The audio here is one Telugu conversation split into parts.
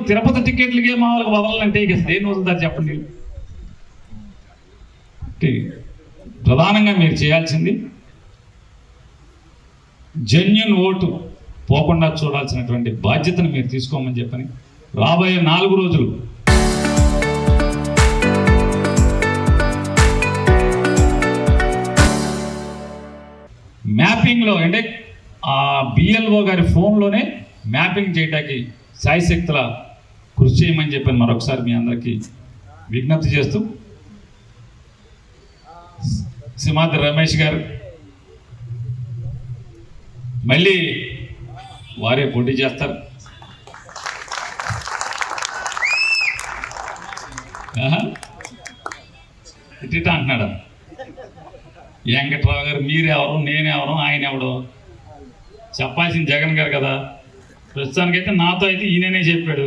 తిరుపతి టికెట్లకే మామూలుగా వదలంటే ఇక దేని వదులుతారు చెప్పండి. ప్రధానంగా మీరు చేయాల్సింది జెన్యూన్ ఓటు పోకుండా చూడాల్సినటువంటి బాధ్యతను మీరు తీసుకోమని చెప్పని రాబోయే 4 రోజులు మ్యాపింగ్లో అంటే ఆ బిఎల్ఓ గారి ఫోన్లోనే మ్యాపింగ్ చేయడానికి శాయశక్తుల కృషి చేయమని చెప్పని మరొకసారి మీ అందరికీ విజ్ఞప్తి చేస్తూ, సింహాద్రి రమేష్ గారు మళ్ళీ వారే పోటీ చేస్తారు. ఇట్ట అంటున్నాడు వెంకట్రావు గారు, మీరెవరు నేనెవరు ఆయన ఎవడు చెప్పాల్సిన జగన్ గారు కదా. ప్రస్తుతానికైతే నాతో అయితే ఈయననే చెప్పాడు.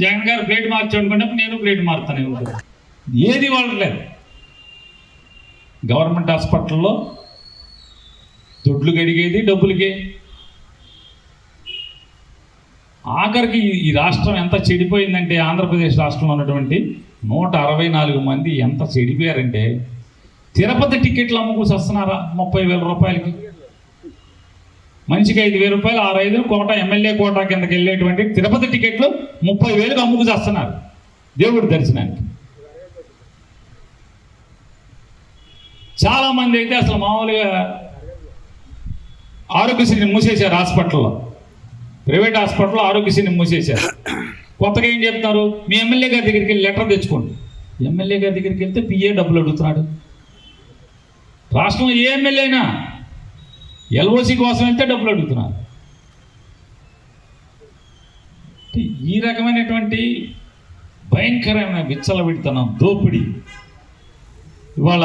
జగన్ గారు ప్లేట్ మార్చు అనుకుంటే నేను ప్లేట్ మారుతానే ఉంటాను. ఏది వాడలేదు. గవర్నమెంట్ హాస్పిటల్లో దొడ్లు కడిగేది డబ్బులకే. ఆఖరికి ఈ రాష్ట్రం ఎంత చెడిపోయిందంటే, ఆంధ్రప్రదేశ్ రాష్ట్రంలో ఉన్నటువంటి 164 మంది ఎంత చెడిపోయారంటే, తిరుపతి టికెట్లు అమ్ముకు వస్తున్నారా 30,000 రూపాయలకి. మనిషికి 5,000 రూపాయలు, 6-5 కోట ఎమ్మెల్యే కోటా కిందకి వెళ్ళేటువంటి తిరుపతి టికెట్లు 30,000కి అమ్ముకు చేస్తున్నారు దేవుడి దర్శనానికి. చాలామంది అయితే అసలు మామూలుగా ఆరోగ్యశ్రీని మూసేశారు. హాస్పిటల్లో, ప్రైవేట్ హాస్పిటల్లో ఆరోగ్యశ్రీని మూసేశారు. కొత్తగా ఏం చెప్తున్నారు, మీ ఎమ్మెల్యే గారి దగ్గరికి వెళ్ళి లెటర్ తెచ్చుకోండి. ఎమ్మెల్యే గారి దగ్గరికి వెళ్తే పిఏ డబ్బులు అడుగుతున్నాడు. రాష్ట్రంలో ఏ ఎమ్మెల్యే అయినా ఎల్ఓసి కోసం వెళ్తే డబ్బులు అడుగుతున్నారు. ఈ రకమైనటువంటి భయంకరమైన విచ్చలవిడితనం, దోపిడీ ఇవాళ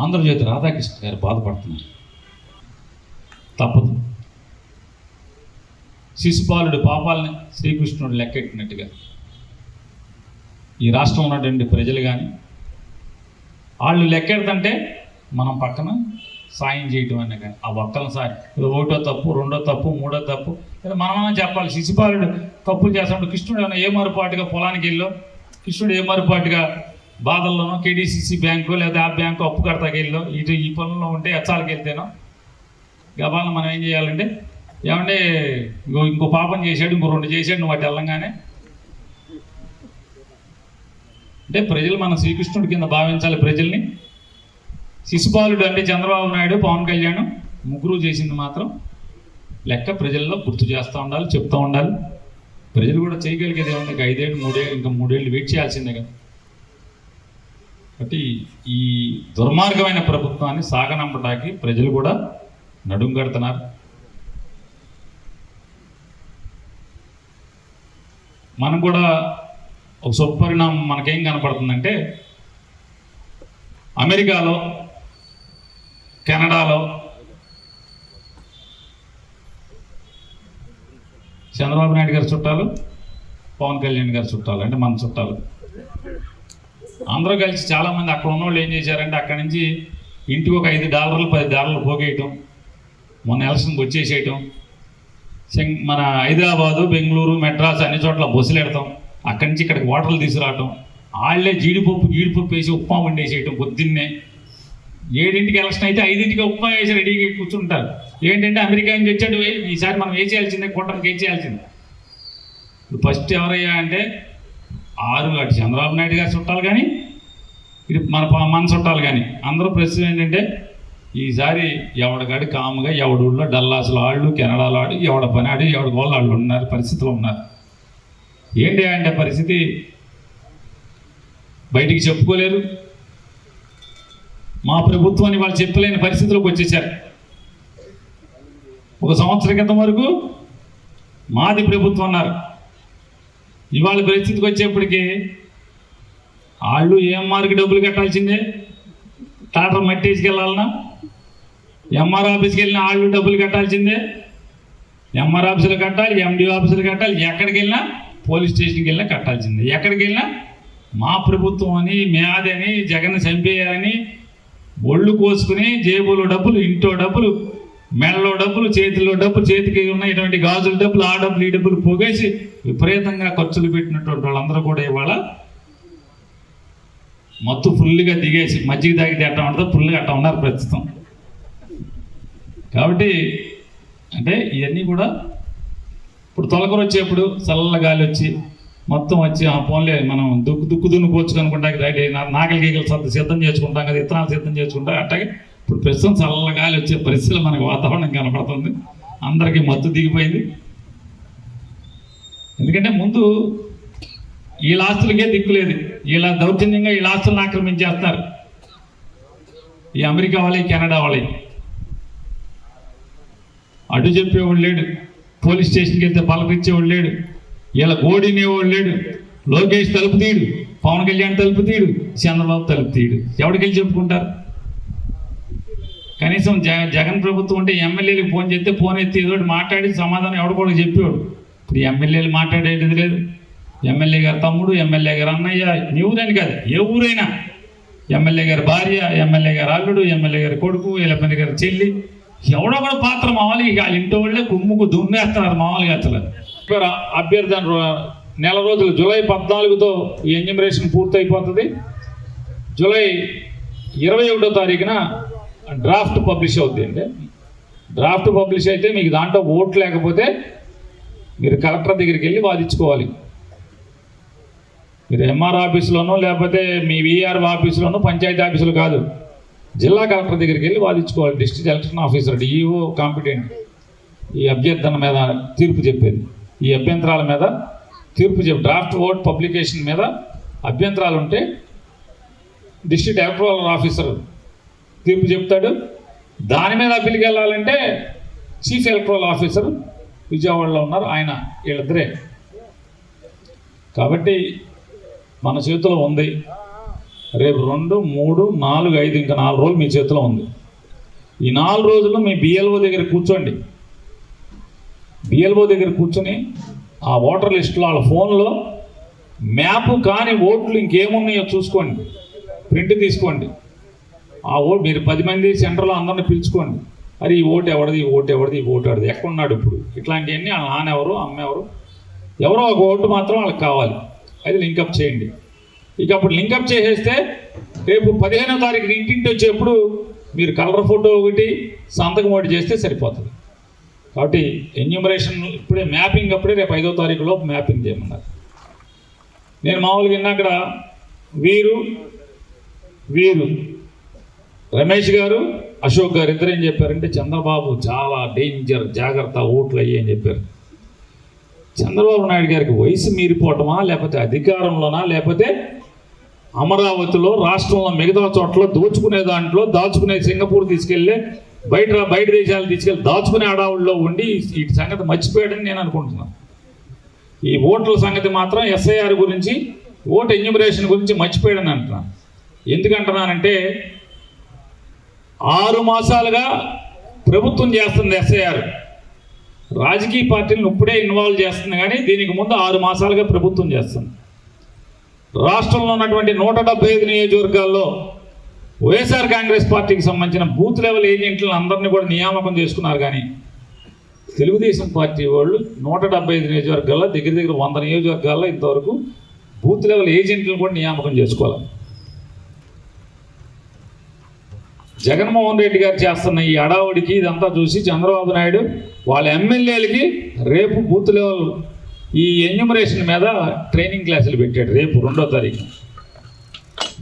ఆంధ్రజ్యోతి రాధాకృష్ణ గారు బాధపడుతున్నారు. తప్పదు. శిశుపాలుడు పాపాలని శ్రీకృష్ణుడు లెక్కెట్టినట్టుగా ఈ రాష్ట్రంలో ఉన్నటువంటి ప్రజలు కానీ వాళ్ళు లెక్కెడుతుంటే మనం పక్కన సాయం చేయటం అనే కానీ ఆ ఒక్కల సాయం, ఒకటో తప్పు, రెండో తప్పు, మూడో తప్పు మనమన్నా చెప్పాలి. శిశుపాలుడు తప్పులు చేస్తాడు. కృష్ణుడు ఏమైనా ఏ మరుపాటుగా పొలానికి వెళ్ళో, కృష్ణుడు ఏ మరుపాటుగా బాధల్లోనో కేడీసీసీ బ్యాంకు లేదా ఆ బ్యాంకు అప్పు కడతాకి వెళ్ళో, ఇటు ఈ పనుల్లో ఉంటే హెచ్చాలకి వెళ్తేనో గబాలను మనం ఏం చేయాలంటే, ఏమంటే ఇంకో పాపం చేశాడు, ఇంకో 2 చేశాడు, నువ్వు అటు వెళ్ళంగానే అంటే ప్రజలు మన శ్రీకృష్ణుడి కింద భావించాలి ప్రజల్ని. శిశుపాలుడు అంటే చంద్రబాబు నాయుడు, పవన్ కళ్యాణ్ ముగ్గురు చేసింది మాత్రం లెక్క ప్రజల్లో గుర్తు చేస్తూ ఉండాలి, చెప్తూ ఉండాలి. ప్రజలు కూడా చేయగలిగేది ఏమన్నా, 5 ఏళ్ళు 3 ఏళ్ళు ఇంకా 3 ఏళ్ళు వెయిట్ చేయాల్సిందే కదా. కాబట్టి ఈ దుర్మార్గమైన ప్రభుత్వాన్ని సాగనంపడానికి ప్రజలు కూడా నడుం కడుతున్నారు. మనం కూడా ఒక సుపరిణామం మనకేం కనపడుతుందంటే, అమెరికాలో, కెనడాలో చంద్రబాబు నాయుడు గారి చుట్టాలు, పవన్ కళ్యాణ్ గారి చుట్టాలు, అంటే మన చుట్టాలు అందరూ కలిసి చాలామంది అక్కడ ఉన్నవాళ్ళు ఏం చేశారంటే, అక్కడి నుంచి ఇంటికి ఒక $5 $10 పోగేయటం, మొన్న ఎలక్షన్కి వచ్చేసేయటం, మన హైదరాబాదు, బెంగళూరు, మెడ్రాస్ అన్ని చోట్ల బస్సులు పెడతాం, అక్కడి నుంచి ఇక్కడికి వాటర్లు తీసుకురావటం, వాళ్ళే జీడిపప్పు వేసి ఉప్మా వండేసేయటం. పొద్దున్నే 7ంటికి ఎలక్షన్ అయితే 5ంటికి ఉప్మా వేసి రెడీగా కూర్చుంటారు. ఏంటంటే అమెరికా నుంచి వచ్చాడు, ఈసారి మనం ఏం చేయాల్సిందే, కూటమికి ఏం చేయాల్సిందే. ఇప్పుడు ఫస్ట్ ఎవరయ్యా అంటే 6 అటు చంద్రబాబు నాయుడు గారి చుట్టాలు కానీ, ఇది మన చుట్టాలు కానీ అందరూ ప్రశ్న ఏంటంటే, ఈసారి ఎవడగాడి కాముగా ఎవడూళ్ళో డల్లాసులు ఆళ్ళు, కెనడాలో ఆడు, ఎవడ పని ఆడు, ఎవడి గోళ్ళు వాళ్ళు ఉన్నారు, పరిస్థితులు ఉన్నారు. ఏంటి అంటే పరిస్థితి బయటికి చెప్పుకోలేరు. మా ప్రభుత్వాన్ని వాళ్ళు చెప్పలేని పరిస్థితులకు వచ్చేసారు. 1 సంవత్సరం క్రితం వరకు మాది ప్రభుత్వం అన్నారు. ఇవాళ పరిస్థితికి వచ్చేప్పటికీ వాళ్ళు ఏఎంఆర్కి డబ్బులు కట్టాల్సిందే. టాటర్ మట్టి వేసుకెళ్ళాలన్నా ఎంఆర్ ఆఫీస్కి వెళ్ళిన వాళ్ళు డబ్బులు కట్టాల్సిందే. ఎంఆర్ ఆఫీసులు కట్టాలి, ఎండిఓ ఆఫీసులు కట్టాలి, ఎక్కడికి వెళ్ళినా పోలీస్ స్టేషన్కి వెళ్ళినా కట్టాల్సిందే. ఎక్కడికి వెళ్ళినా మా ప్రభుత్వం అని, మేదని, జగన్ చంపేయాలని ఒళ్ళు కోసుకుని జేబులో డబ్బులు, ఇంట్లో డబ్బులు మెడలో డబ్బులు, చేతిలో డబ్బు, చేతికి ఉన్నటువంటి గాజుల డబ్బులు, ఆ డబ్బులు, ఈ డబ్బులు పోగేసి విపరీతంగా ఖర్చులు పెట్టినటువంటి వాళ్ళందరూ కూడా ఇవాళ మత్తు ఫుల్గా దిగేసి మజ్జిగ తాగితే అట్లా ఉంటుందో ఫుల్గా అట్లా ఉన్నారు ప్రస్తుతం. కాబట్టి అంటే ఇవన్నీ కూడా ఇప్పుడు తొలకరు వచ్చేప్పుడు చల్ల గాలి వచ్చి మొత్తం వచ్చి ఆ ఫోన్లే మనం దుక్కు పోల్చుకనుకుంటా నాగలి గీగలు సిద్ధం చేసుకుంటాం కదా, విత్తనాలు సిద్ధం చేసుకుంటాం. అట్లాగే ఇప్పుడు ప్రస్తుతం చల్ల గాలి వచ్చే పరిస్థితులు మనకు వాతావరణం కనపడుతుంది. అందరికీ మత్తు దిగిపోయింది. ఎందుకంటే ముందు వీళ్ళ ఆస్తులకే దిక్కులేదు, వీళ్ళ దౌర్జన్యంగా వీళ్ళ ఆస్తులను ఆక్రమించేస్తారు. ఈ అమెరికా వాళ్ళకి, కెనడా వాళ్ళకి అటు చెప్పేవాడు లేడు, పోలీస్ స్టేషన్కి వెళ్తే పలకరించేవాడు లేడు, ఇలా గోడినేవాడు లేడు. లోకేష్ తలుపు తీయడు, పవన్ కళ్యాణ్ తలుపు తీయడు, చంద్రబాబు తలుపు తీయడు. ఎవరికెళ్ళి చెప్పుకుంటారు? కనీసం జగన్ ప్రభుత్వం ఉంటే ఎమ్మెల్యేలకు ఫోన్ చేస్తే ఫోన్ ఎత్తి ఏదో మాట్లాడి సమాధానం ఎవడు కూడా చెప్పేవాడు. ఇప్పుడు ఎమ్మెల్యేలు మాట్లాడేది లేదు. ఎమ్మెల్యే గారు తమ్ముడు, ఎమ్మెల్యే గారు అన్నయ్య, నీ ఊరని కాదు ఏ ఊరైనా, ఎమ్మెల్యే గారి భార్య, ఎమ్మెల్యే గారు అల్లుడు, ఎమ్మెల్యే గారి కొడుకు, ఎమ్మెల్యే గారి చెల్లి, ఎవడో కూడా పాత్ర మామూలుగా వాళ్ళ ఇంటి వాళ్ళే కుమ్ముకు దున్నేస్తున్నారు మామూలుగా. అసలు అభ్యర్థి నెల రోజులు, జూలై 14తో ఈ ఎన్యూమరేషన్ పూర్తయిపోతుంది. జూలై 21వ తారీఖున డ్రాఫ్ట్ పబ్లిష్ అవుతుంది. అంటే డ్రాఫ్ట్ పబ్లిష్ అయితే మీకు దాంట్లో ఓట్లు లేకపోతే మీరు కలెక్టర్ దగ్గరికి వెళ్ళి వాదించుకోవాలి. మీరు ఎంఆర్ ఆఫీసులోనో లేకపోతే మీ విఆర్ ఆఫీసులోనో, పంచాయతీ ఆఫీసులు కాదు, జిల్లా కలెక్టర్ దగ్గరికి వెళ్ళి వాదించుకోవాలి. District election officer, DEO competent ఈ అభ్యర్థన మీద తీర్పు చెప్పేది. ఈ అభ్యంతరాల మీద తీర్పు డ్రాఫ్ట్ ఓట్ పబ్లికేషన్ మీద అభ్యంతరాలు ఉంటే డిస్ట్రిక్ట్ ఎలక్టరల్ ఆఫీసర్ తీర్పు చెప్తాడు. దాని మీద అప్పీల్కి వెళ్ళాలంటే చీఫ్ ఎలక్టరల్ ఆఫీసర్ విజయవాడలో ఉన్నారు, ఆయన, వీళ్ళిద్దరే. కాబట్టి మన చేతిలో ఉంది. రేపు 2, 3, 4, 5 ఇంకా 4 రోజులు మీ చేతిలో ఉంది. ఈ 4 రోజులు మీ బిఎల్ఓ దగ్గర కూర్చోండి. బిఎల్ఓ దగ్గర కూర్చొని ఆ ఓటర్ లిస్టులో వాళ్ళ ఫోన్లో మ్యాప్ కాని ఓట్లు ఇంకేమున్నాయో చూసుకోండి, ప్రింట్ తీసుకోండి. ఆ ఓటు మీరు 10 మంది సెంటర్లో అందరిని పిలుచుకోండి. అది ఈ ఓటు ఎవరిది, ఈ ఓటు ఎవరిది, ఈ ఓటు ఎవరిది, ఎక్కడున్నాడు ఇప్పుడు, ఇట్లాంటివన్నీ వాళ్ళ నాన్న ఎవరు, అమ్మ ఎవరు, ఎవరో ఒక ఓటు మాత్రం వాళ్ళకి కావాలి. అది లింకప్ చేయండి. ఇక అప్పుడు లింకప్ చేసేస్తే రేపు 15వ తారీఖున ఇంటింటి వచ్చేప్పుడు మీరు కలర్ ఫోటో ఒకటి, సంతకం ఒకటి చేస్తే సరిపోతుంది. కాబట్టి ఎన్యూమరేషన్ ఇప్పుడే మ్యాపింగ్ అప్పుడే రేపు 5వ తారీఖులో మ్యాపింగ్ చేయమన్నారు. నేను మామూలుగా విన్నాక్కడ వీరు రమేష్ గారు, అశోక్ గారు ఇద్దరు ఏం చెప్పారంటే చంద్రబాబు చాలా డేంజర్, జాగ్రత్త, ఓట్లు అయ్యి అని చెప్పారు. చంద్రబాబు నాయుడు గారికి వయసు మీరిపోవటమా, లేకపోతే అధికారంలోనా, లేకపోతే అమరావతిలో, రాష్ట్రంలో మిగతా చోట్ల దోచుకునే దాంట్లో దాచుకునే, సింగపూర్ తీసుకెళ్ళి బయట దేశాలు తీసుకెళ్ళి దాచుకునే అడావుల్లో ఉండి ఈ సంగతి మర్చిపోయాడని నేను అనుకుంటున్నాను. ఈ ఓట్ల సంగతి మాత్రం ఎస్ఐఆర్ గురించి, ఓటు ఎన్యూమరేషన్ గురించి మర్చిపోయాడని అంటున్నాను. ఎందుకంటున్నానంటే 6 మాసాలుగా ప్రభుత్వం చేస్తుంది ఎస్ఐఆర్. రాజకీయ పార్టీలను ఇప్పుడే ఇన్వాల్వ్ చేస్తుంది, కానీ దీనికి ముందు 6 మాసాలుగా ప్రభుత్వం చేస్తుంది. రాష్ట్రంలో ఉన్నటువంటి 175 నియోజకవర్గాల్లో వైఎస్ఆర్ కాంగ్రెస్ పార్టీకి సంబంధించిన బూత్ లెవెల్ ఏజెంట్లను అందరినీ కూడా నియామకం చేసుకున్నారు. కానీ తెలుగుదేశం పార్టీ వాళ్ళు 175 నియోజకవర్గాల్లో దగ్గర 100 నియోజకవర్గాల్లో ఇంతవరకు బూత్ లెవెల్ ఏజెంట్లను కూడా నియామకం చేసుకోవాలి. జగన్మోహన్ రెడ్డి గారు చేస్తున్న ఈ అడావుడికి ఇదంతా చూసి చంద్రబాబు నాయుడు వాళ్ళ ఎమ్మెల్యేలకి రేపు బూత్ లెవెల్ ఈ ఎన్యూమరేషన్ మీద ట్రైనింగ్ క్లాసులు పెట్టాడు. రేపు 2వ తారీఖు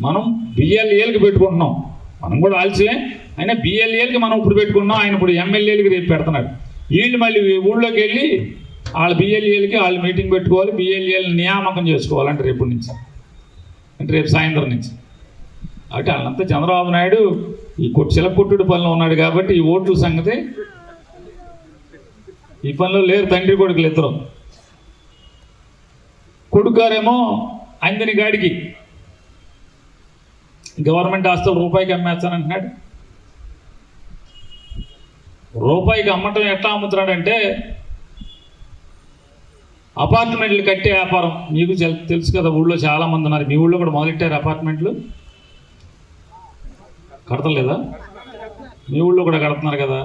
మనం బిఎల్ఏలకి పెట్టుకుంటున్నాం. మనం కూడా ఆలస్యమే, అయినా బిఎల్ఏలకి మనం ఇప్పుడు పెట్టుకున్నాం. ఆయన ఇప్పుడు ఎమ్మెల్యేలకి రేపు పెడుతున్నాడు. వీళ్ళు మళ్ళీ ఊళ్ళోకి వెళ్ళి వాళ్ళ బిఎల్ఏలకి వాళ్ళు మీటింగ్ పెట్టుకోవాలి, బిఎల్ఏలు నియామకం చేసుకోవాలంటే రేపటి నుంచి, అంటే రేపు సాయంత్రం నుంచి. అంటే వాళ్ళంతా చంద్రబాబు నాయుడు ఈ చిలకొట్టుడు పనిలో ఉన్నాడు కాబట్టి ఈ ఓట్ల సంగతి ఈ పనిలో లేరు. తండ్రి కొడుకులు ఇద్దరు. కొడుకారేమో అందని గాడికి గవర్నమెంట్ ఆస్తులు రూపాయికి అమ్మేస్తానంటున్నాడు. రూపాయికి అమ్మటం ఎట్లా అమ్ముతున్నాడంటే అపార్ట్మెంట్లు కట్టే వ్యాపారం. మీకు తెలుసు కదా, ఊళ్ళో చాలామంది ఉన్నారు. మీ ఊళ్ళో కూడా మొదలెట్టారు అపార్ట్మెంట్లు, కడతలేదా? మీ ఊళ్ళో కూడా కడుతున్నారు కదా.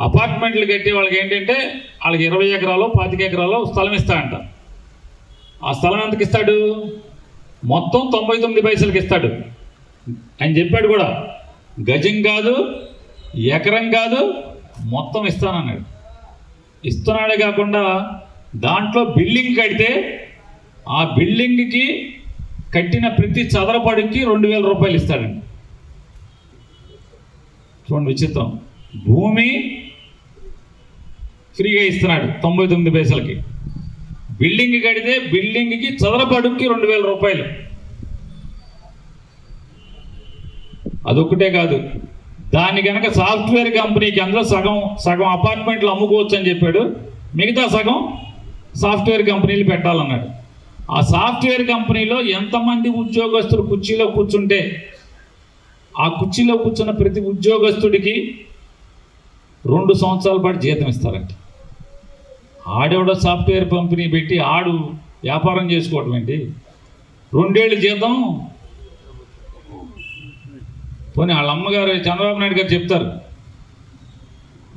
అపార్ట్మెంట్లు కట్టి వాళ్ళకి ఏంటంటే వాళ్ళకి 20 ఎకరాలు 25 ఎకరాలు స్థలం ఇస్తాడంట. ఆ స్థలం ఎంతకి ఇస్తాడు? మొత్తం 99 పైసలకి ఇస్తాడు. ఆయన చెప్పాడు కూడా, గజం కాదు, ఎకరం కాదు, మొత్తం ఇస్తానన్నాడు. ఇస్తున్నాడే కాకుండా దాంట్లో బిల్డింగ్ కడితే ఆ బిల్డింగ్కి కట్టిన ప్రతి చదరపడికి 2000 రూపాయలు ఇస్తాడండి. చూడండి విచిత్రం. భూమి ఫ్రీగా ఇస్తున్నాడు 99 పైసలకి. బిల్డింగ్ కడితే బిల్డింగ్కి చదరపడుకి 2000 రూపాయలు. అదొక్కటే కాదు, దాని కనుక సాఫ్ట్వేర్ కంపెనీకి అందులో సగం అపార్ట్మెంట్లు అమ్ముకోవచ్చు అని చెప్పాడు, మిగతా సగం సాఫ్ట్వేర్ కంపెనీలు పెట్టాలన్నాడు. ఆ సాఫ్ట్వేర్ కంపెనీలో ఎంతమంది ఉద్యోగస్తులు కుర్చీలో కూర్చుంటే ఆ కుర్చీలో కూర్చున్న ప్రతి ఉద్యోగస్తుడికి 2 సంవత్సరాల పాటు జీతం ఇస్తారంట. ఆడెవడో సాఫ్ట్వేర్ కంపెనీ పెట్టి ఆడు వ్యాపారం చేసుకోవటం ఏంటి? 2 ఏళ్ళు జీతం. పోనీ వాళ్ళ అమ్మగారు చంద్రబాబు నాయుడు గారు చెప్తారు,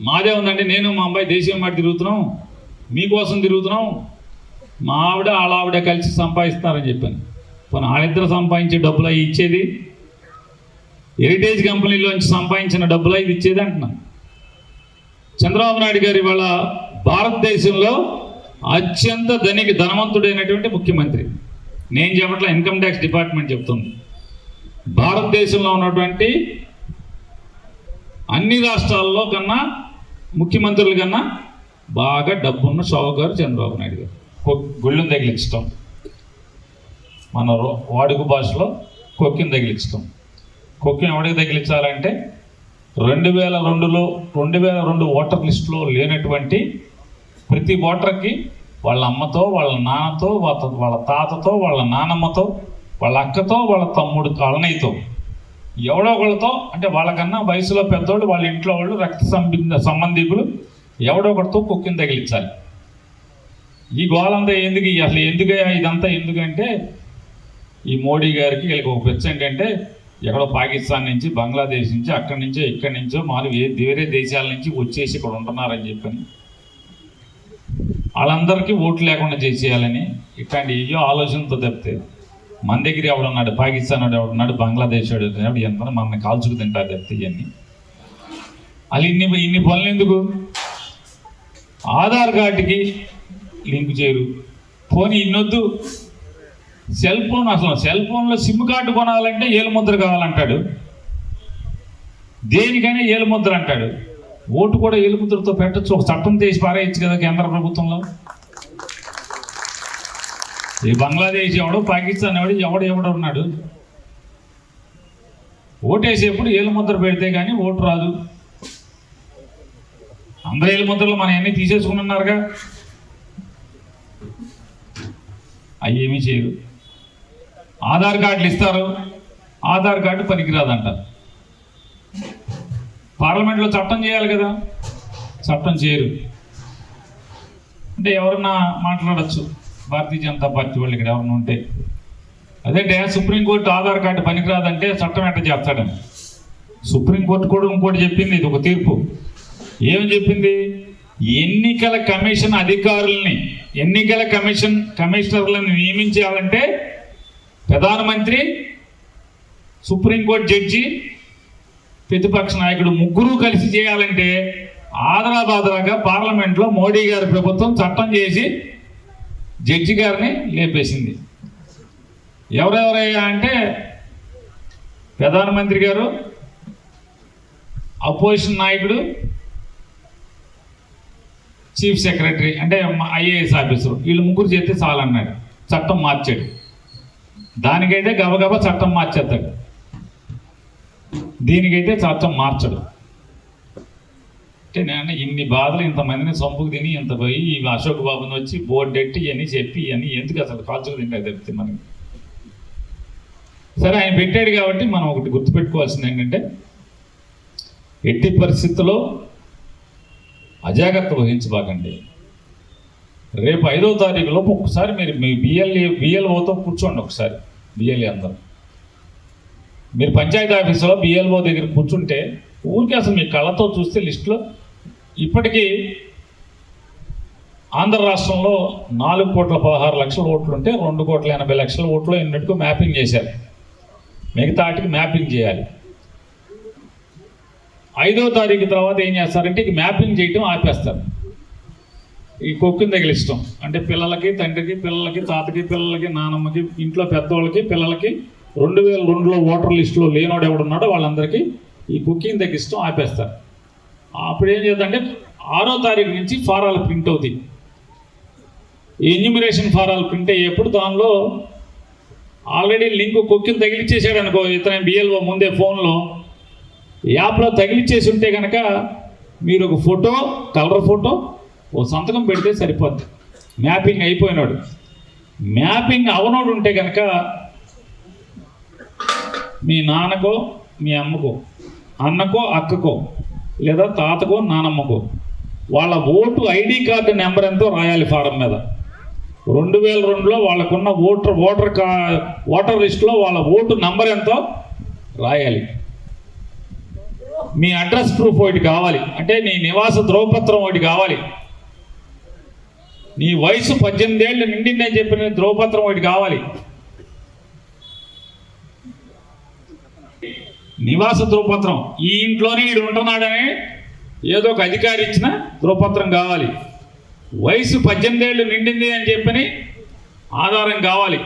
మాదే ఉందండి, నేను మా అబ్బాయి దేశీయం మాట తిరుగుతున్నాం, మీకోసం తిరుగుతున్నాం, మా ఆవిడ వాళ్ళ ఆవిడ కలిసి సంపాదిస్తున్నారని చెప్పాను. పోనీ వాళ్ళిద్దరు సంపాదించే డబ్బులు అవి ఇచ్చేది? హెరిటేజ్ కంపెనీలోంచి సంపాదించిన డబ్బులు ఇది ఇచ్చేది అంటున్నాను. చంద్రబాబు నాయుడు గారు ఇవాళ భారతదేశంలో అత్యంత ధనవంతుడైనటువంటి ముఖ్యమంత్రి. నేను చెప్పట్లా, ఇన్కమ్ ట్యాక్స్ డిపార్ట్మెంట్ చెప్తుంది. భారతదేశంలో ఉన్నటువంటి అన్ని రాష్ట్రాల్లో కన్నా ముఖ్యమంత్రుల కన్నా బాగా డబ్బున్న షావుకారు చంద్రబాబు నాయుడు గారు. గుళ్ళను తగిలించడం, మన వాడుక భాషలో కొక్కిని తగిలించడం. కొక్కిని ఎవడికి తగిలించాలంటే 2002 ఓటర్ లిస్టులో లేనటువంటి ప్రతి ఓటర్కి వాళ్ళ అమ్మతో, వాళ్ళ నాన్నతో, వాళ్ళ తాతతో, వాళ్ళ నానమ్మతో, వాళ్ళ అక్కతో, వాళ్ళ తమ్ముడు అన్నయ్యతో, ఎవడో ఒకళ్ళతో, అంటే వాళ్ళకన్నా వయసులో పెద్దోళ్ళు, వాళ్ళ ఇంట్లో వాళ్ళు, రక్త సంబంధికులు ఎవడో ఒకటితో కుక్కిని తగిలించాలి. ఈ గోలంతా ఎందుకు? అసలు ఎందుకయ్యా ఇదంతా? ఎందుకంటే ఈ మోడీ గారికి వీళ్ళకి ఒక పిచ్చ ఏంటంటే, ఎక్కడో పాకిస్తాన్ నుంచి, బంగ్లాదేశ్ నుంచి, అక్కడి నుంచో ఇక్కడి నుంచో వేరే దేశాల నుంచి వచ్చేసి ఇక్కడ ఉంటున్నారని చెప్పని వాళ్ళందరికీ ఓట్లు లేకుండా చేసేయాలని ఇట్లాంటి ఏయో ఆలోచనతో తప్పితే మన దగ్గర ఎవడున్నాడు, పాకిస్తాన్ వాడు ఎవడున్నాడు, బంగ్లాదేశ్ వాడు ఎంత మనల్ని కాల్చుకు తింటారు తప్పితే ఇవన్నీ. అది ఇన్ని పనులు ఎందుకు? ఆధార్ కార్డుకి లింక్ చేయరు. పోనీ ఇన్నొద్దు, సెల్ ఫోన్, అసలు సెల్ ఫోన్లో సిమ్ కార్డు కొనాలంటే ఏలుముద్ర కావాలంటాడు. దేనికైనా ఏలుముద్ర అంటాడు. ఓటు కూడా ఏలుముద్రతో పెట్టచ్చు. ఒక చట్టం తీసి పారేయచ్చు కదా కేంద్ర ప్రభుత్వంలో. ఈ బంగ్లాదేశ్ ఎవడో, పాకిస్తాన్ ఎవడో ఉన్నాడు. ఓటేసేప్పుడు ఏలుముద్ర పెడితే కానీ ఓటు రాదు. అందరూ ఏలుముద్రలు మన అన్నీ తీసేసుకున్నారుగా. అవి ఏమీ చేయరు. ఆధార్ కార్డులు ఇస్తారు, ఆధార్ కార్డు పనికిరాదంటారు. పార్లమెంట్లో చట్టం చేయాలి కదా, చట్టం చేయరు. అంటే ఎవరన్నా మాట్లాడచ్చు, భారతీయ జనతా పార్టీ వాళ్ళు ఇక్కడ ఎవరైనా ఉంటే, అదేంటే సుప్రీంకోర్టు ఆధార్ కార్డు పనికిరాదంటే చట్టం ఎట్లా చేస్తాడని. సుప్రీంకోర్టు కూడా ఇంకోటి చెప్పింది, ఇది ఒక తీర్పు. ఏమని చెప్పింది? ఎన్నికల కమిషన్ అధికారుల్ని, ఎన్నికల కమిషనర్లను నియమించాలంటే ప్రధానమంత్రి, సుప్రీంకోర్టు జడ్జి, ప్రతిపక్ష నాయకుడు ముగ్గురు కలిసి చేయాలంటే ఆదరాబాదరాగా పార్లమెంట్లో మోడీ గారి ప్రభుత్వం చట్టం చేసి జడ్జి గారిని లేపేసింది. ఎవరెవరయ్యా అంటే ప్రధానమంత్రి గారు, అపోజిషన్ నాయకుడు, చీఫ్ సెక్రటరీ అంటే ఐఏఎస్ ఆఫీసర్, వీళ్ళు ముగ్గురు చేస్తే చాలన్నాడు. చట్టం మార్చాడు. దానికైతే గబగబా చట్టం మార్చేస్తాడు, దీనికైతే చట్టం మార్చడు. అంటే నేను ఇన్ని బాధలు, ఇంతమందిని సొంపుకు తిని, ఇంత పోయి అశోక్ బాబుని వచ్చి బోర్డు ఎట్టి ఇవన్నీ చెప్పి ఇవన్నీ ఎందుకు అసలు కాల్చుకు తింటారు తప్పితే మనకి. సరే, ఆయన పెట్టాడు కాబట్టి మనం ఒకటి గుర్తుపెట్టుకోవాల్సింది ఏంటంటే, ఎట్టి పరిస్థితుల్లో అజాగ్రత్త వహించబాకండి. రేపు 5వ తారీఖులోపు ఒకసారి మీరు మీ బిఎల్ఓతో కూర్చోండి. ఒకసారి బిఎల్ఏ అందరూ మీరు పంచాయతీ ఆఫీసులో బిఎల్ఓ దగ్గర కూర్చుంటే ఊరికి అసలు మీ కళ్ళతో చూస్తే లిస్టులో ఇప్పటికీ ఆంధ్ర రాష్ట్రంలో 4,16,00,000 ఓట్లు ఉంటే 2,80,00,000 ఓట్లు ఎన్నిటికో మ్యాపింగ్ చేశారు. మిగతా వాటికి మ్యాపింగ్ చేయాలి. 5వ తారీఖు తర్వాత ఏం చేస్తారంటే ఇక మ్యాపింగ్ చేయటం ఆపేస్తారు. ఈ కొక్కుని తగిలిష్టం అంటే పిల్లలకి, తండ్రికి, పిల్లలకి, తాతకి, పిల్లలకి, నానమ్మకి, ఇంట్లో పెద్దవాళ్ళకి, పిల్లలకి 2002లో ఓటర్ లిస్టులో లేనోడు ఎవడున్నాడో వాళ్ళందరికీ ఈ కుకింగ్ తగ్గిష్టం ఆపేస్తారు. అప్పుడు ఏం చేద్దంటే 6వ తారీఖు నుంచి ఫారాలు ప్రింట్ అవుతాయి. ఈ ఎన్యూమరేషన్ ఫారాలు ప్రింట్ అయ్యేప్పుడు దానిలో ఆల్రెడీ లింక్ కొక్కిని తగిలిచ్చేసాడు అనుకో, ఇతను బిఎల్ఓ ముందే ఫోన్లో యాప్లో తగిలిచ్చేసి ఉంటే కనుక మీరు ఒక ఫోటో, కలర్ ఫోటో, ఓ సంతకం పెడితే సరిపోద్ది. మ్యాపింగ్ అయిపోయినాడు. మ్యాపింగ్ అవనోడు ఉంటే కనుక మీ నాన్నకో, మీ అమ్మకో, అన్నకో, అక్కకో, లేదా తాతకో, నానమ్మకో వాళ్ళ ఓటు ఐడి కార్డు నెంబర్ ఎంతో రాయాలి ఫారం మీద. 2002లో వాళ్ళకున్న ఓటర్ లిస్టులో వాళ్ళ ఓటు నెంబర్ ఎంతో రాయాలి. మీ అడ్రస్ ప్రూఫ్ ఒకటి కావాలి, అంటే నీ నివాస ధ్రువపత్రం ఒకటి కావాలి. నీ వయసు 18 ఏళ్ళు నిండిందని చెప్పిన ధ్రువపత్రం ఒకటి కావాలి. నివాస ధ్రువపత్రం, ఈ ఇంట్లోనే వీడు ఉంటున్నాడని ఏదో ఒక అధికారి ఇచ్చిన ధ్రువపత్రం కావాలి. వయసు 18 ఏళ్ళు నిండింది అని చెప్పని ఆధారం కావాలి.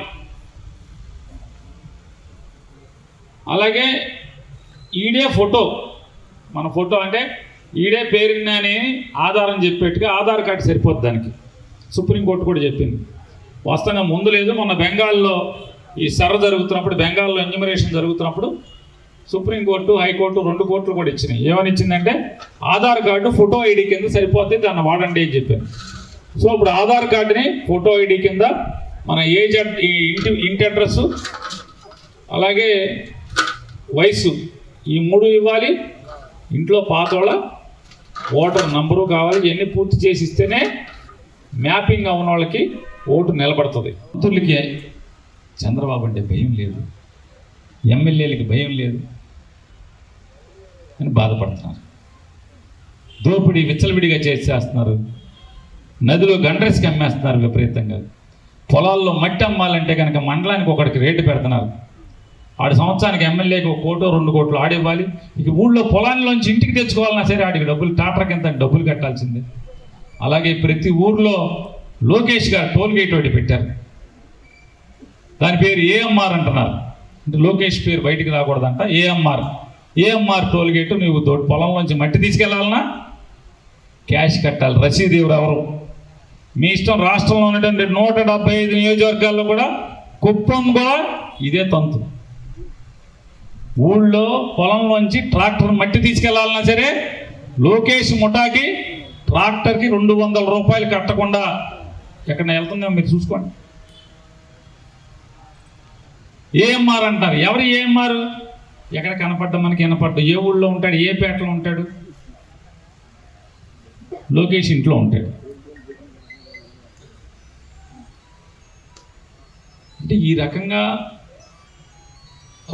అలాగే ఈడే ఫోటో, మన ఫోటో అంటే ఈడే పేరుని ఆధారం చెప్పేట్టుగా ఆధార్ కార్డు సరిపోద్ది దానికి. సుప్రీంకోర్టు కూడా చెప్పింది. వాస్తవంగా ముందు లేదు, మొన్న బెంగాల్లో ఈ సర్ర జరుగుతున్నప్పుడు, బెంగాల్లో ఎన్యూమరేషన్ జరుగుతున్నప్పుడు సుప్రీంకోర్టు, హైకోర్టు 2 కోర్టులు కూడా ఇచ్చినాయి. ఏమని ఇచ్చిందంటే ఆధార్ కార్డు ఫోటో ఐడి కింద సరిపోతే దాన్ని వాడండి అని చెప్పాను. సో ఇప్పుడు ఆధార్ కార్డుని ఫోటో ఐడి కింద మన ఏజ్, ఇంటి అడ్రస్సు, అలాగే వయసు, ఈ 3 ఇవ్వాలి. ఇంట్లో పాతోళ్ళ ఓటర్ నంబరు కావాలి. ఇవన్నీ పూర్తి చేసి ఇస్తేనే మ్యాపింగ్ అవ్వని వాళ్ళకి ఓటు నిలబడుతుంది. మంత్రులకి చంద్రబాబు అంటే భయం లేదు, ఎమ్మెల్యేలకి భయం లేదు అని బాధపడుతున్నారు. దోపిడీ విచ్చలవిడిగా చేసేస్తున్నారు. నదిలో గండ్రస్కి అమ్మేస్తున్నారు విపరీతంగా. పొలాల్లో మట్టి అమ్మాలంటే కనుక మండలానికి ఒకటికి రేటు పెడుతున్నారు. ఆడి సంవత్సరానికి ఎమ్మెల్యేకి 1 కోటో 2 కోట్లు ఆడివ్వాలి. ఇక ఊళ్ళో పొలాల్లోంచి ఇంటికి తెచ్చుకోవాలన్నా సరే ఆడికి డబ్బులు, టాటర్కి ఎంత డబ్బులు కట్టాల్సిందే. అలాగే ప్రతి ఊర్లో లోకేష్ గారు టోల్ గేట్ ఒకటి పెట్టారు. దాని పేరు ఏఎంఆర్ అంటున్నారు. అంటే లోకేష్ పేరు బయటికి రాకూడదంట. AMR toll gate. నువ్వు పొలంలోంచి మట్టి తీసుకెళ్లాలన్నా క్యాష్ కట్టాలి. రసీదు ఎవరు మీ ఇష్టం. రాష్ట్రంలో ఉన్నటువంటి 175 నియోజకవర్గాల్లో కూడా, కుప్పం కూడా ఇదే తంతు. ఊళ్ళో పొలంలోంచి ట్రాక్టర్ మట్టి తీసుకెళ్లాలన్నా సరే లోకేష్ ముఠాకి ట్రాక్టర్కి 200 రూపాయలు కట్టకుండా ఎక్కడ వెళ్తుందో మీరు చూసుకోండి. ఏఎంఆర్ అంటారు. ఎవరు ఏఎంఆర్? ఎక్కడ కనపడ్డా మనకి వినపడ్డా. ఏ ఊళ్ళో ఉంటాడు, ఏ పేటలో ఉంటాడు? లోకేష్ ఇంట్లో ఉంటాడు. అంటే ఈ రకంగా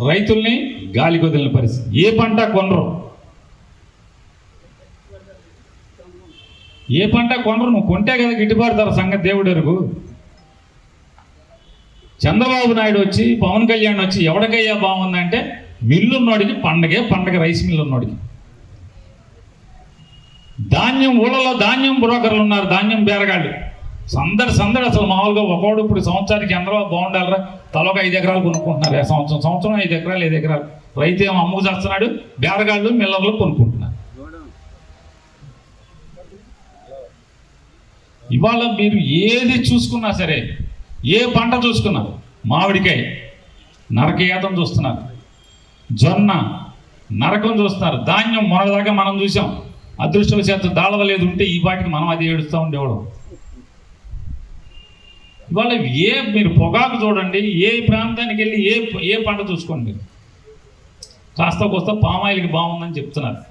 రైతుల్ని గాలి కొదిలిన పరిస్థితి. ఏ పంట కొనరు, నువ్వు కొంటే కదా గిట్టుబాటు ధర సంగతి దేవుడు ఎరుగు. చంద్రబాబు నాయుడు వచ్చి, పవన్ కళ్యాణ్ వచ్చి ఎవడికయ్యా బాగుందంటే మిల్లు ఉన్నోడికి పండగ రైస్ మిల్లు ఉన్నోడికి. ధాన్యం ఊళ్ళలో ధాన్యం బ్రోకర్లు ఉన్నారు, ధాన్యం బేరగాళ్ళు. సందడి అసలు మామూలుగా ఒకడు ఇప్పుడు సంవత్సరానికి చంద్రబాబు బాగుండాలరా తలొక 5 ఎకరాలు కొనుక్కుంటున్నారు. సంవత్సరం 5 ఎకరాలు 5 ఎకరాలు. రైతు ఏమో అమ్ముకు చేస్తున్నాడు, బేరగాళ్ళు మిల్లర్లు కొనుక్కుంటున్నారు. ఇవాళ మీరు ఏది చూసుకున్నా సరే, ఏ పంట చూసుకున్నా, మామిడికాయ నరకయాతం చూస్తున్నారు, జొన్న నరకం చూస్తున్నారు, ధాన్యం మొన్నదాకా మనం చూసాం. అదృష్టవశాత్తు దాళవలేదు ఉంటే ఈ పాటికి మనం అది ఏడుస్తూ ఉండేవాడు. ఇవాళ మీరు పొగాకు చూడండి, ఏ ప్రాంతానికి వెళ్ళి ఏ పంట చూసుకోండి, కాస్త కోస్త పామాయిల్కి బాగుందని చెప్తున్నారు.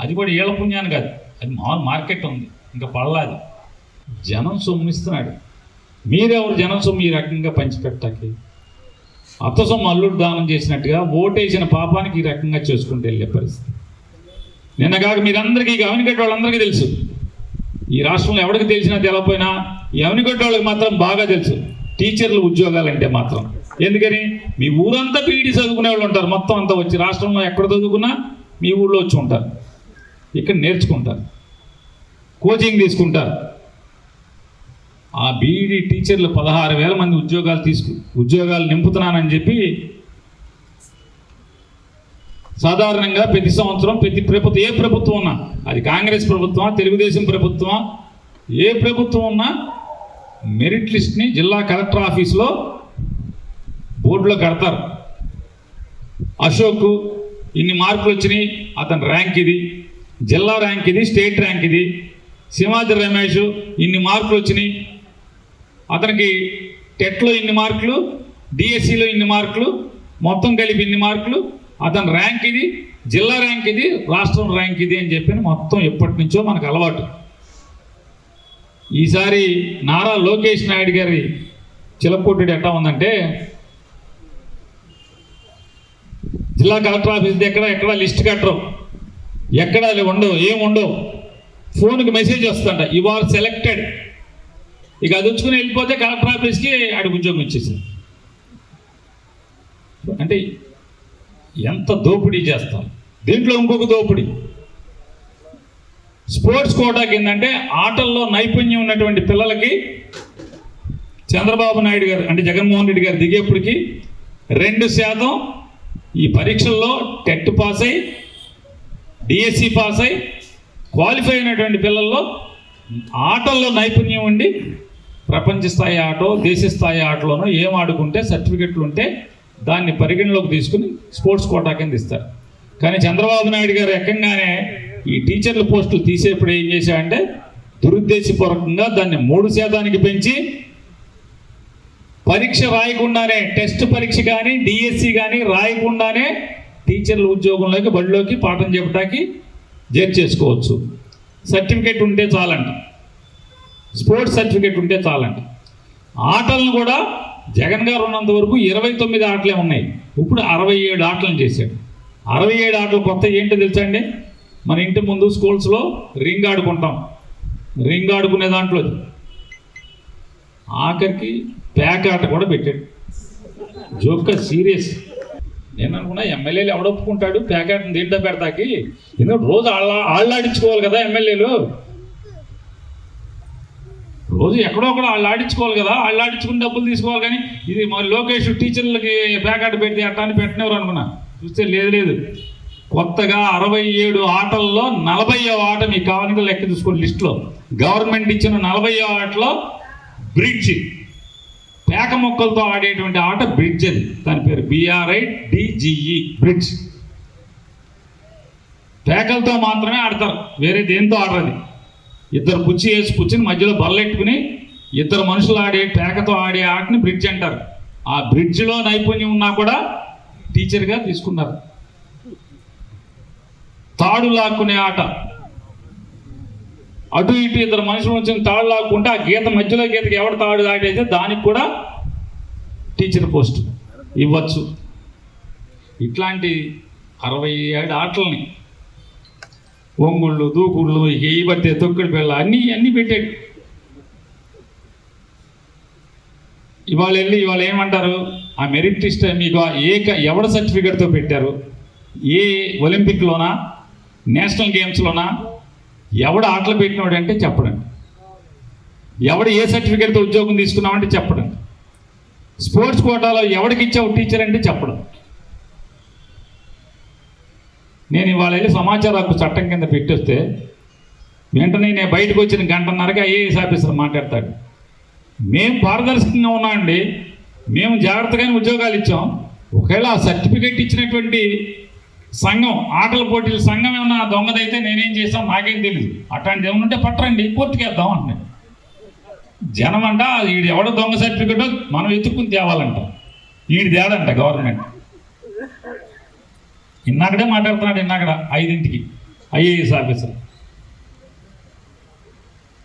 అది కూడా ఏళ్ళ పుణ్యాన్ని కాదు, అది మామూలు మార్కెట్ ఉంది, ఇంకా పడలాది. జనం సొమ్మిస్తున్నాడు. మీరెవరు జనం సొమ్ము ఈ రకంగా పంచిపెట్టాకి? అత్త సొమ్ము అల్లుడు దానం చేసినట్టుగా ఓటేసిన పాపానికి ఈ రకంగా చేసుకుంటూ వెళ్ళే పరిస్థితి. నిన్నగాక మీరందరికీ అవనిగడ్డ వాళ్ళందరికీ తెలుసు. ఈ రాష్ట్రంలో ఎవరికి తెలిసినా తెలకపోయినా ఈ అవనిగడ్డ వాళ్ళకి మాత్రం బాగా తెలుసు టీచర్లు ఉద్యోగాలంటే మాత్రం. ఎందుకని మీ ఊరంతా పీఈడీ చదువుకునే వాళ్ళు ఉంటారు. మొత్తం అంతా వచ్చి రాష్ట్రంలో ఎక్కడ చదువుకున్నా మీ ఊళ్ళో వచ్చి ఉంటారు. ఇక్కడ నేర్చుకుంటారు, కోచింగ్ తీసుకుంటారు. ఆ బీఈడీ టీచర్లు 16,000 మంది ఉద్యోగాలు నింపుతున్నానని చెప్పి సాధారణంగా ప్రతి సంవత్సరం ప్రతి ప్రభుత్వం, ఏ ప్రభుత్వం ఉన్నా, అది కాంగ్రెస్ ప్రభుత్వమా తెలుగుదేశం ప్రభుత్వమా, ఏ ప్రభుత్వం ఉన్నా మెరిట్ లిస్ట్ని జిల్లా కలెక్టర్ ఆఫీస్లో బోర్డులో కడతారు. అశోక్ ఇన్ని మార్కులు వచ్చినాయి, అతని ర్యాంక్ ఇది, జిల్లా ర్యాంక్ ఇది, స్టేట్ ర్యాంక్ ఇది. సింహాద్రి రమేష్ ఇన్ని మార్కులు వచ్చినాయి, అతనికి టెట్లో ఇన్ని మార్కులు, డిఎస్సిలో ఇన్ని మార్కులు, మొత్తం కలిపి ఇన్ని మార్కులు, అతని ర్యాంక్ ఇది, జిల్లా ర్యాంక్ ఇది, రాష్ట్రం ర్యాంక్ ఇది అని చెప్పి మొత్తం ఎప్పటి నుంచో మనకు అలవాటు. ఈసారి నారా లోకేష్ నాయుడు గారి చిలకొట్టుడు ఎట్లా ఉందంటే, జిల్లా కలెక్టర్ ఆఫీస్ దగ్గర ఎక్కడ లిస్ట్ కట్టరు, ఎక్కడ ఉండవు, ఏముండవు. ఫోన్కి మెసేజ్ వస్తుంట, యు ఆర్ సెలెక్టెడ్. ఇక అది వచ్చుకుని వెళ్ళిపోతే కలెక్టర్ ఆఫీస్కి ఆడికి ఉద్యోగం ఇచ్చేసింది. అంటే ఎంత దోపిడీ చేస్తాం. దీంట్లో ఇంకొక దోపిడీ, స్పోర్ట్స్ కోటా కిందంటే ఆటల్లో నైపుణ్యం ఉన్నటువంటి పిల్లలకి చంద్రబాబు నాయుడు గారు అంటే జగన్మోహన్ రెడ్డి గారు దిగేప్పటికి 2% ఈ పరీక్షల్లో టెట్ పాస్ అయ్యి డిఎస్సి పాస్ అయ్యి క్వాలిఫై అయినటువంటి పిల్లల్లో ఆటల్లో నైపుణ్యం ఉండి ప్రపంచ స్థాయి ఆటో దేశ స్థాయి ఆటలోనో ఏం ఆడుకుంటే సర్టిఫికెట్లు ఉంటే దాన్ని పరిగణలోకి తీసుకుని స్పోర్ట్స్ కోటా కింద ఇస్తారు. కానీ చంద్రబాబు నాయుడు గారు ఎక్కంగానే ఈ టీచర్ల పోస్టులు తీసేప్పుడు ఏం చేశాడంటే దురుద్దేశపూర్వకంగా దాన్ని 3% పెంచి పరీక్ష రాయకుండానే, టెస్ట్ పరీక్ష కానీ డిఎస్సి కానీ రాయకుండానే టీచర్ల ఉద్యోగంలోకి బడిలోకి పాఠం చెప్పడానికి చేర్చేసుకోవచ్చు. సర్టిఫికెట్ ఉంటే చాలంట, స్పోర్ట్స్ సర్టిఫికెట్ ఉంటే చాలంట. ఆటలను కూడా జగన్ గారు ఉన్నంత వరకు 29 ఆటలే ఉన్నాయి, ఇప్పుడు 67 ఆటలను చేశాడు. 67 ఆటలు కొత్త ఏంటో తెలుసా అండి? మన ఇంటి ముందు స్కూల్స్లో రింగ్ ఆడుకుంటాం, రింగ్ ఆడుకునే దాంట్లో ఆఖరికి ప్యాక్ ఆట కూడా పెట్టాడు. జోక్గా సీరియస్. నేను అనుకున్నా ఎమ్మెల్యేలు ఎవడొప్పుకుంటాడు ప్యాక్ ఆటను దీంట్లో పెడతాకి, ఎందుకంటే రోజు ఆళ్ళాడించుకోవాలి కదా ఎమ్మెల్యేలు, రోజు ఎక్కడో ఒకడ ఆడించుకోవాలి కదా, ఆడించుకుని డబ్బులు తీసుకోవాలి. కానీ ఇది మరి లోకేష్ టీచర్లకి ప్యాకెట్ పెడితే అట్టాన్ని పెట్టినవారు అనుకున్నా, చూస్తే లేదు. కొత్తగా 67 ఆటల్లో 40వ ఆట మీకు కావాలంటే లెక్క చూసుకోండి లిస్టులో. గవర్నమెంట్ ఇచ్చిన 40వ ఆటలో బ్రిడ్జ్, పేక మొక్కలతో ఆడేటువంటి ఆట బ్రిడ్జ్. అది దాని పేరు BRIDGE బ్రిడ్జ్. పేకలతో మాత్రమే ఆడతారు, వేరే దేంతో ఆడరది. ఇద్దరు కుర్చీ వేసి కూర్చుని మధ్యలో బల్లెట్టుకుని ఇద్దరు మనుషులు ఆడే పేకతో ఆడే ఆటని బ్రిడ్జ్ అంటారు. ఆ బ్రిడ్జ్లో నైపుణ్యం ఉన్నా కూడా టీచర్గా తీసుకున్నారు. తాడు లాక్కునే ఆట, అటు ఇటు ఇద్దరు మనుషులు వచ్చిన తాడు లాక్కుంటే ఆ గీత మధ్యలో గీతకి ఎవడు తాడు దాటైతే దానికి కూడా టీచర్ పోస్ట్ ఇవ్వచ్చు. ఇట్లాంటి 67 ఆటలని ఒంగుళ్ళు, దూకుళ్ళు, ఏ పడితే తొక్కుడు పిల్ల అన్నీ పెట్టాడు. ఇవాళ ఏమంటారు, ఆ మెరిట్ లిస్ట్ మీకు ఎవడ సర్టిఫికెట్తో పెట్టారు, ఏ ఒలింపిక్లోనా నేషనల్ గేమ్స్లోనా ఎవడ ఆటలు పెట్టినాడు అంటే చెప్పడండి, ఎవడు ఏ సర్టిఫికెట్తో ఉద్యోగం తీసుకున్నామంటే చెప్పడండి, స్పోర్ట్స్ కోటాలో ఎవడికి ఇచ్చావు టీచర్ అంటే చెప్పడం. నేను ఇవాళ వెళ్ళి సమాచార హక్కు చట్టం కింద పెట్టేస్తే వెంటనే నేను బయటకు వచ్చిన 1:30కి IAS ఆఫీసర్ మాట్లాడతాడు. మేము పారదర్శకంగా ఉన్నామండి, మేము జాగ్రత్తగానే ఉద్యోగాలు ఇచ్చాం. ఒకవేళ ఆ సర్టిఫికెట్ ఇచ్చినటువంటి సంఘం, ఆటల పోటీల సంఘం ఏమన్నా దొంగదైతే నేనేం చేస్తాం నాకేం తెలియదు. అట్లాంటిది ఏమైనా ఉంటే పట్టరండి, కోర్టుకి వేద్దాం అంటున్నాడు. జనం అంట వీడు ఎవడో దొంగ సర్టిఫికెట్ మనం ఎత్తుక్కుని తేవాలంట, వీడి తేడంట గవర్నమెంట్. ఇన్నాకడే మాట్లాడుతున్నాడు, 5ంటికి IAS ఆఫీసర్.